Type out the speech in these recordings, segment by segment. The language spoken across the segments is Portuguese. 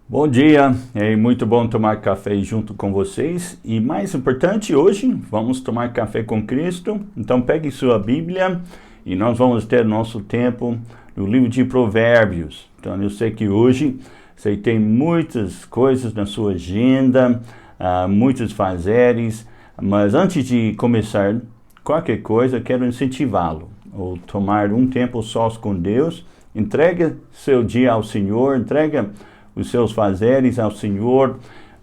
Bom dia, é muito bom tomar café junto com vocês e mais importante, hoje vamos tomar café com Cristo, então pegue sua Bíblia e nós vamos ter nosso tempo no livro de Provérbios. Então eu sei que hoje você tem muitas coisas na sua agenda, muitos fazeres, mas antes de começar qualquer coisa, quero incentivá-lo, ou tomar um tempo sós com Deus, entregue seu dia ao Senhor, entrega os seus fazeres ao Senhor,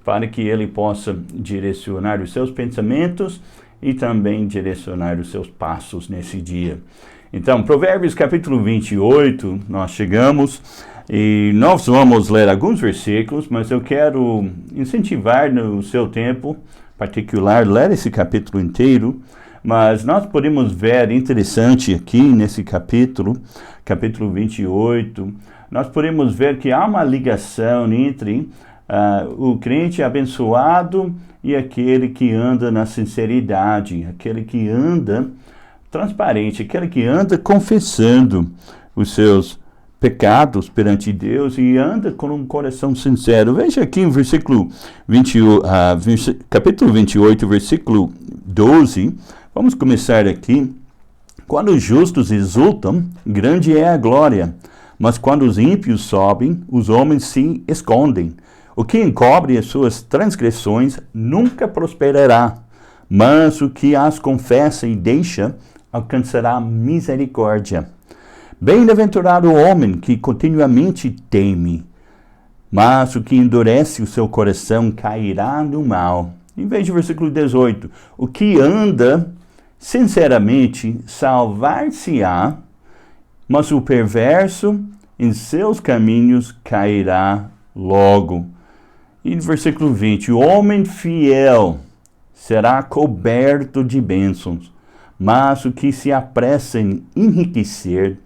para que Ele possa direcionar os seus pensamentos e também direcionar os seus passos nesse dia. Então, Provérbios capítulo 28, nós chegamos e nós vamos ler alguns versículos, mas eu quero incentivar no seu tempo particular, ler esse capítulo inteiro, mas nós podemos ver interessante aqui nesse capítulo 28, nós podemos ver que há uma ligação entre o crente abençoado e aquele que anda na sinceridade, aquele que anda transparente, aquele que anda confessando os seus pecados perante Deus e anda com um coração sincero. Veja aqui no capítulo 28, versículo 12, vamos começar aqui. Quando os justos exultam, grande é a glória. Mas quando os ímpios sobem, os homens se escondem. O que encobre as suas transgressões nunca prosperará, mas o que as confessa e deixa alcançará misericórdia. Bem-aventurado o homem que continuamente teme, mas o que endurece o seu coração cairá no mal. Em vez do versículo 18, o que anda sinceramente salvar-se-á, mas o perverso em seus caminhos cairá logo. E no versículo 20, o homem fiel será coberto de bênçãos, mas o que se apressa em enriquecer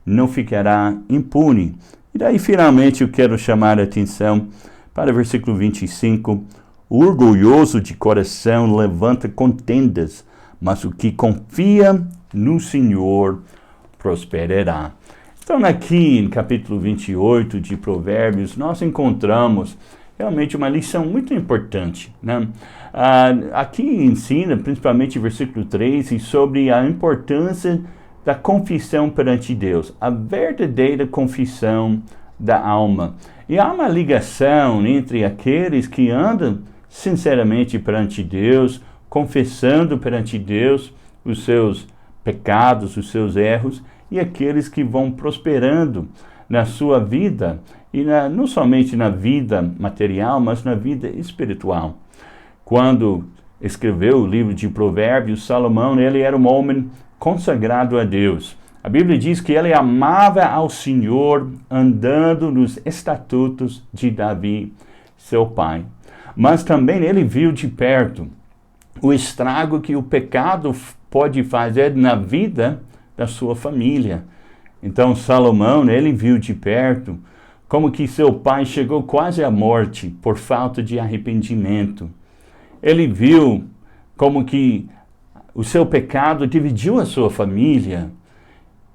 não ficará impune. E daí finalmente eu quero chamar a atenção para o versículo 25, o orgulhoso de coração levanta contendas, mas o que confia no Senhor prosperará. Então aqui no capítulo 28 de Provérbios, nós encontramos realmente uma lição muito importante, né? Aqui ensina, principalmente o versículo 13, sobre a importância da confissão perante Deus, a verdadeira confissão da alma. E há uma ligação entre aqueles que andam sinceramente perante Deus, confessando perante Deus os seus pecados, os seus erros, e aqueles que vão prosperando na sua vida, e não somente na vida material, mas na vida espiritual. Quando escreveu o livro de Provérbios, Salomão, ele era um homem consagrado a Deus. A Bíblia diz que ele amava ao Senhor, andando nos estatutos de Davi, seu pai. Mas também ele viu de perto o estrago que o pecado pode fazer na vida da sua família. Então Salomão, ele viu de perto como que seu pai chegou quase à morte por falta de arrependimento. Ele viu como que o seu pecado dividiu a sua família.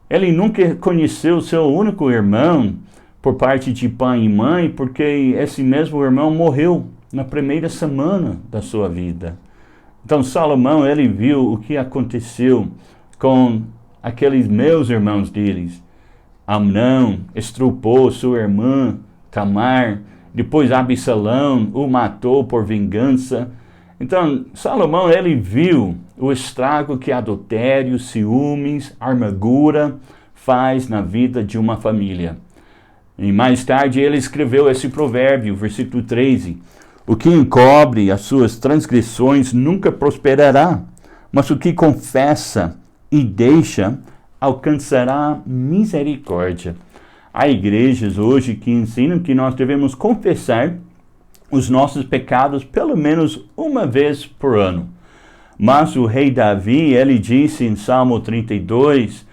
Ele nunca conheceu o seu único irmão por parte de pai e mãe, porque esse mesmo irmão morreu na primeira semana da sua vida. Então Salomão, ele viu o que aconteceu com aqueles meus irmãos deles. Amnão estrupou sua irmã Tamar, depois Absalão o matou por vingança. Então Salomão, ele viu o estrago que adultério, ciúmes, amargura faz na vida de uma família. E mais tarde ele escreveu esse provérbio, versículo 13. O que encobre as suas transgressões nunca prosperará, mas o que confessa e deixa alcançará misericórdia. Há igrejas hoje que ensinam que nós devemos confessar os nossos pecados pelo menos uma vez por ano. Mas o rei Davi, ele disse em Salmo 32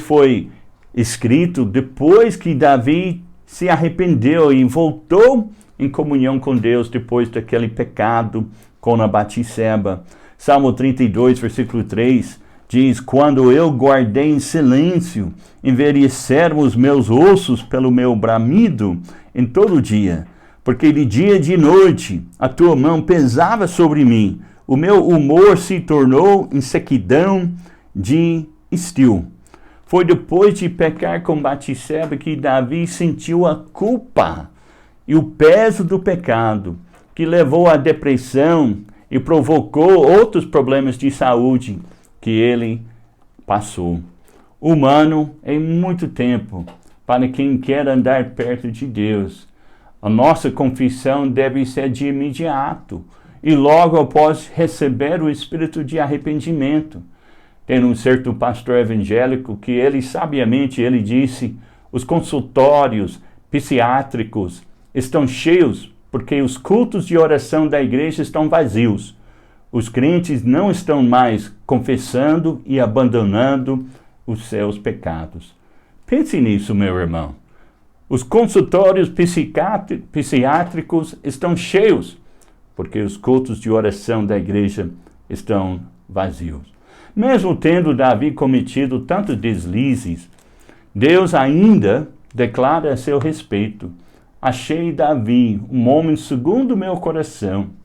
foi escrito depois que Davi se arrependeu e voltou em comunhão com Deus depois daquele pecado com a Batseba. Salmo 32, versículo 3, Diz, quando eu guardei em silêncio, envelheceram os meus ossos pelo meu bramido em todo o dia, porque de dia e de noite a tua mão pesava sobre mim, o meu humor se tornou em sequidão de estio. Foi depois de pecar com Batseba que Davi sentiu a culpa e o peso do pecado, que levou à depressão e provocou outros problemas de saúde que ele passou. Humano em muito tempo, para quem quer andar perto de Deus. A nossa confissão deve ser de imediato e logo após receber o espírito de arrependimento. Tem um certo pastor evangélico que ele sabiamente ele disse: os consultórios psiquiátricos estão cheios porque os cultos de oração da igreja estão vazios. Os crentes não estão mais confessando e abandonando os seus pecados. Pense nisso, meu irmão. Os consultórios psiquiátricos estão cheios porque os cultos de oração da igreja estão vazios. Mesmo tendo Davi cometido tantos deslizes, Deus ainda declara a seu respeito: achei Davi, um homem segundo o meu coração.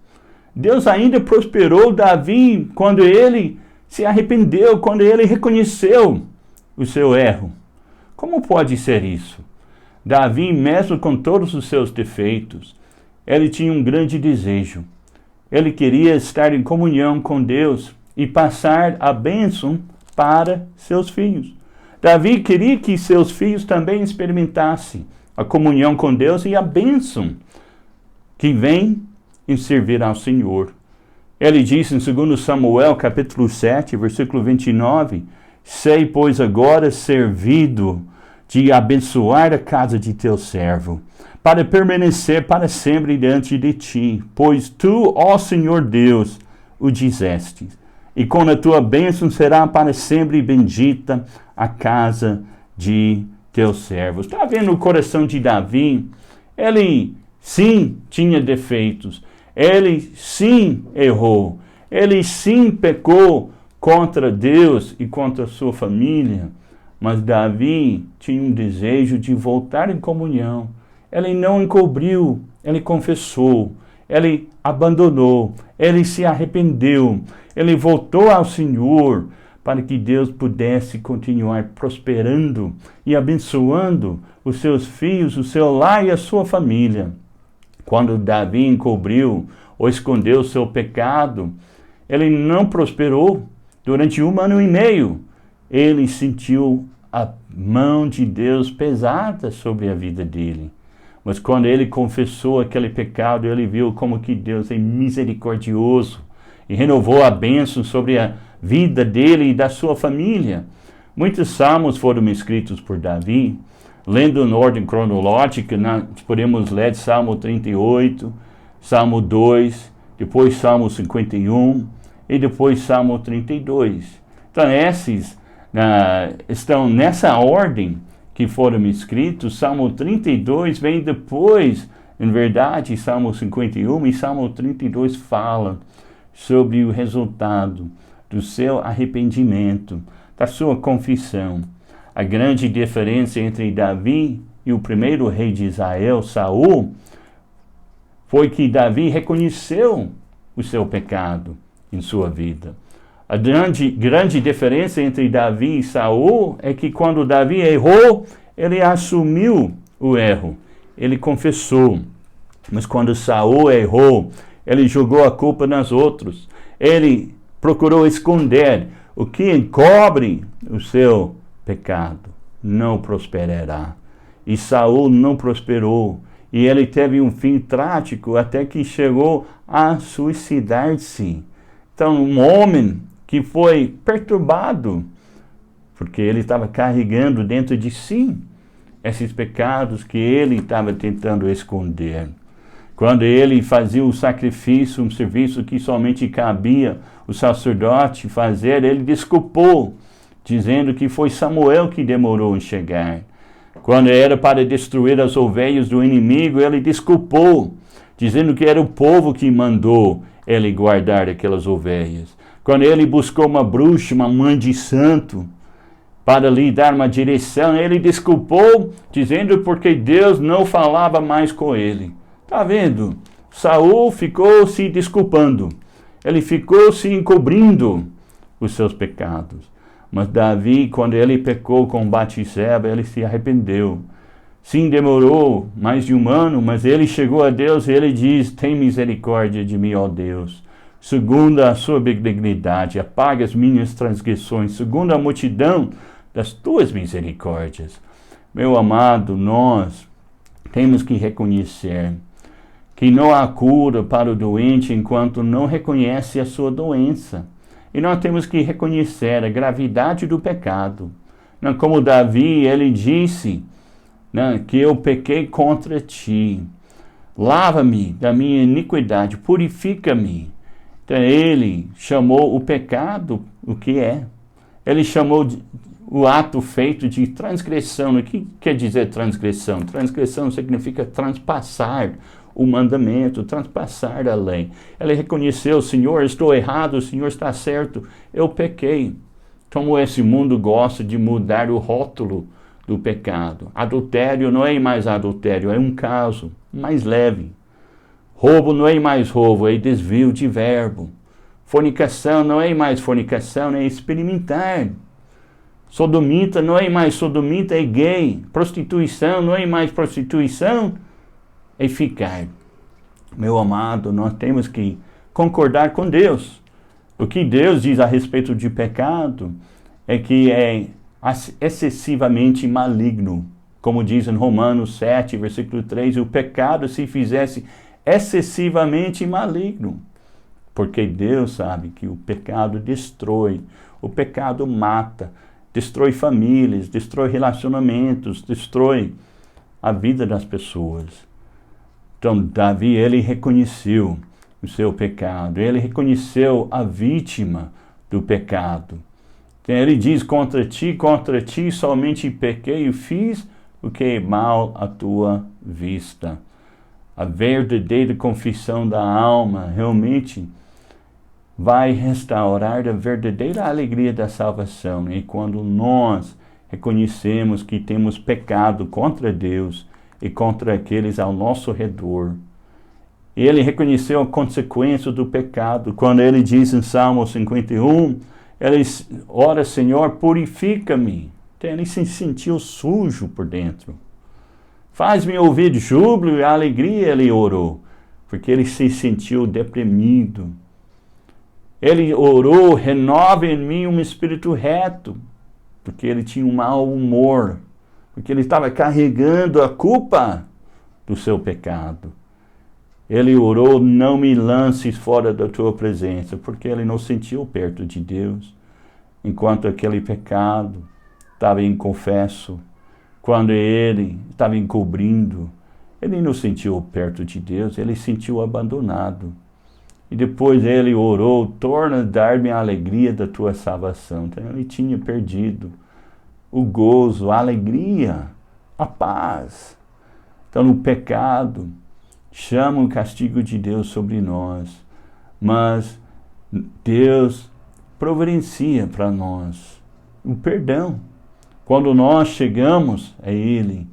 Deus ainda prosperou Davi quando ele se arrependeu, quando ele reconheceu o seu erro. Como pode ser isso? Davi, mesmo com todos os seus defeitos, ele tinha um grande desejo. Ele queria estar em comunhão com Deus e passar a bênção para seus filhos. Davi queria que seus filhos também experimentassem a comunhão com Deus e a bênção que vem em servir ao Senhor. Ele disse em 2 Samuel, capítulo 7, versículo 29, sei, pois, agora servido de abençoar a casa de teu servo, para permanecer para sempre diante de ti, pois tu, ó Senhor Deus, o dizeste, e com a tua bênção será para sempre bendita a casa de teus servos. Está vendo o coração de Davi? Ele sim tinha defeitos, ele sim errou, ele sim pecou contra Deus e contra a sua família, mas Davi tinha um desejo de voltar em comunhão. Ele não encobriu, ele confessou, ele abandonou, ele se arrependeu, ele voltou ao Senhor para que Deus pudesse continuar prosperando e abençoando os seus filhos, o seu lar e a sua família. Quando Davi encobriu ou escondeu o seu pecado, ele não prosperou durante 1 ano e meio. Ele sentiu a mão de Deus pesada sobre a vida dele. Mas quando ele confessou aquele pecado, ele viu como que Deus é misericordioso e renovou a bênção sobre a vida dele e da sua família. Muitos salmos foram escritos por Davi. Lendo em ordem cronológica, podemos ler Salmo 38, Salmo 2, depois Salmo 51 e depois Salmo 32. Então esses estão nessa ordem que foram escritos. Salmo 32 vem depois, em verdade, Salmo 51 e Salmo 32 falam sobre o resultado do seu arrependimento, da sua confissão. A grande diferença entre Davi e o primeiro rei de Israel, Saul, foi que Davi reconheceu o seu pecado em sua vida. A grande diferença entre Davi e Saul é que quando Davi errou, ele assumiu o erro, ele confessou. Mas quando Saul errou, ele jogou a culpa nos outros. Ele procurou esconder. O que encobre o seu pecado não prosperará. E Saul não prosperou. E ele teve um fim trágico até que chegou a suicidar-se. Então, um homem que foi perturbado, porque ele estava carregando dentro de si esses pecados que ele estava tentando esconder. Quando ele fazia o sacrifício, um serviço que somente cabia o sacerdote fazer, ele desculpou, dizendo que foi Samuel que demorou em chegar. Quando era para destruir as ovelhas do inimigo, ele desculpou, dizendo que era o povo que mandou ele guardar aquelas ovelhas. Quando ele buscou uma bruxa, uma mãe de santo, para lhe dar uma direção, ele desculpou, dizendo porque Deus não falava mais com ele. Está vendo? Saul ficou se desculpando. Ele ficou se encobrindo os seus pecados. Mas Davi, quando ele pecou com Batseba, ele se arrependeu. Sim, demorou mais de um ano, mas ele chegou a Deus e ele diz: tem misericórdia de mim, ó Deus. Segundo a sua benignidade, apaga as minhas transgressões, segundo a multidão das tuas misericórdias. Meu amado, nós temos que reconhecer que não há cura para o doente enquanto não reconhece a sua doença. E nós temos que reconhecer a gravidade do pecado. Como Davi, ele disse, que eu pequei contra ti. Lava-me da minha iniquidade, purifica-me. Então ele chamou o pecado o que é. Ele chamou o ato feito de transgressão. O que quer dizer transgressão? Transgressão significa transpassar o mandamento, transpassar a lei. Ele reconheceu: Senhor, estou errado, o Senhor está certo, eu pequei. Como esse mundo gosta de mudar o rótulo do pecado. Adultério não é mais adultério, é um caso mais leve. Roubo não é mais roubo, é desvio de verbo. Fornicação não é mais fornicação, é experimentar. Sodomita não é mais sodomita, é gay. Prostituição não é mais prostituição, é ficar. Meu amado, nós temos que concordar com Deus. O que Deus diz a respeito de pecado é que é excessivamente maligno. Como diz em Romanos 7, versículo 3, o pecado se fizesse excessivamente maligno. Porque Deus sabe que o pecado destrói, o pecado mata, destrói famílias, destrói relacionamentos, destrói a vida das pessoas. Então, Davi, ele reconheceu o seu pecado, ele reconheceu a vítima do pecado. Então, ele diz: contra ti somente pequei e fiz o que é mal à tua vista. A verdadeira confissão da alma realmente vai restaurar a verdadeira alegria da salvação. E quando nós reconhecemos que temos pecado contra Deus e contra aqueles ao nosso redor, ele reconheceu a consequência do pecado. Quando ele diz em Salmo 51, ele ora: Senhor, purifica-me. Então, ele se sentiu sujo por dentro. Faz-me ouvir júbilo e alegria, ele orou, porque ele se sentiu deprimido. Ele orou: renova em mim um espírito reto, porque ele tinha um mau humor, porque ele estava carregando a culpa do seu pecado. Ele orou: não me lances fora da tua presença, porque ele não sentiu perto de Deus, enquanto aquele pecado estava inconfesso. Quando ele estava encobrindo, ele não sentiu perto de Deus, ele sentiu abandonado. E depois ele orou: torna a dar-me a alegria da tua salvação. Então ele tinha perdido o gozo, a alegria, a paz. Então o pecado chama o castigo de Deus sobre nós, mas Deus providencia para nós o perdão. Quando nós chegamos a Ele,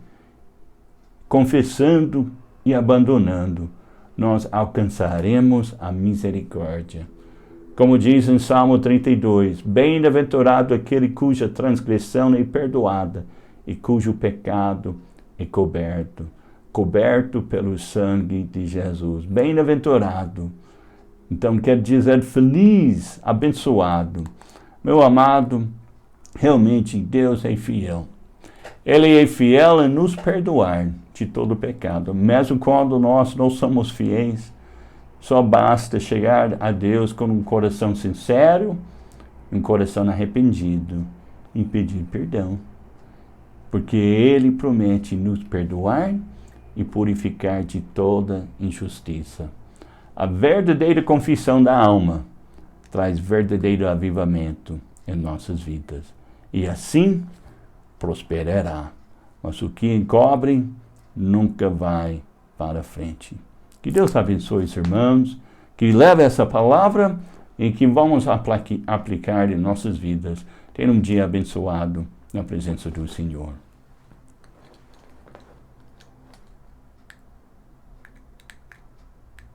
confessando e abandonando, nós alcançaremos a misericórdia. Como diz em Salmo 32, bem-aventurado aquele cuja transgressão é perdoada e cujo pecado é coberto pelo sangue de Jesus. Bem-aventurado. Então quer dizer feliz, abençoado. Meu amado, realmente Deus é fiel. Ele é fiel em nos perdoar de todo pecado. Mesmo quando nós não somos fiéis, só basta chegar a Deus com um coração sincero, um coração arrependido e pedir perdão. Porque Ele promete nos perdoar e purificar de toda injustiça. A verdadeira confissão da alma traz verdadeiro avivamento em nossas vidas. E assim prosperará. Mas o que encobre nunca vai para frente. Que Deus abençoe os irmãos, que leve essa palavra e que vamos aplicar em nossas vidas. Ter um dia abençoado na presença do Senhor.